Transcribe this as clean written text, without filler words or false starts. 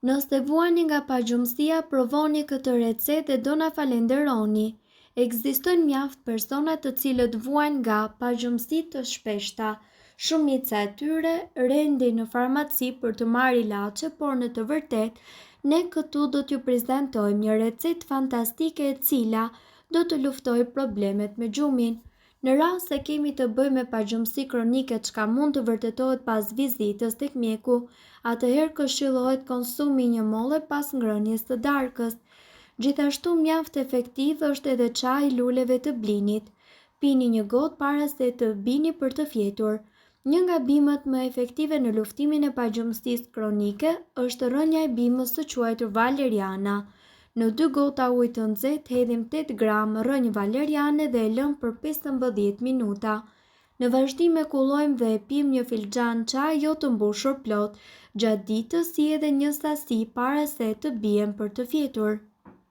Nëse vuani nga pagjumësia, provoni këtë recetë dhe do na falenderoni. Ekzistojnë mjaft persona të cilët vuajnë nga pagjumësi të shpeshta. Shumica e tyre rendin në farmaci për të marrë ilaçe, por në të vërtetë ne këtu do t'ju prezantojmë një recetë fantastike e cila do të luftojë problemet me gjumin. Në rast se kemi të bëjmë me pagjumësi kronike çka mund të vërtetohet pas vizitës tek mjeku, atëherë këshillohet konsumi një molle pas ngrënies së darkës. Gjithashtu mjaft efektiv është edhe çaji i luleve të blinit. Pini një gotë para se të bini për të fjetur. Një nga bimët më efektive në luftimin e pagjumësisë kronike është rënja e bimës së quajtur valeriana. Në 2 gota ujë të nxehtë hedhim 8 gram rrënjë valeriane dhe e lëm për 15 minuta. Në vazhdim e kullojmë dhe e pim një filxhan çaj jo të mbushur plot, gjatë ditës si edhe një sasi para se të bien për të fjetur.